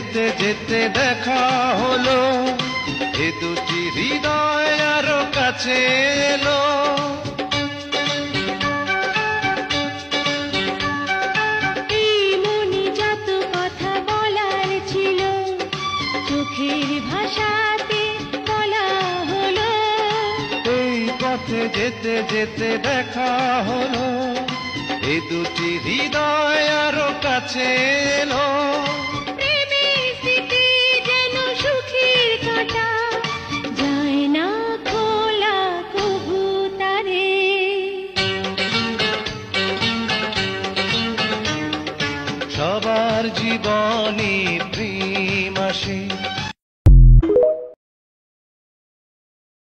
যেতে যেতে দেখা হলো, এ দুটি হৃদয় আরো কাছে এলো। এই মনে যত কথা বলার ছিল, চোখের ভাষাতে বলা হলো। এই পথে যেতে যেতে দেখা হলো, এ দুটি হৃদয় আরো কাছে এলো। প্রেমের স্মৃতি যেন সুখের কাঁটা,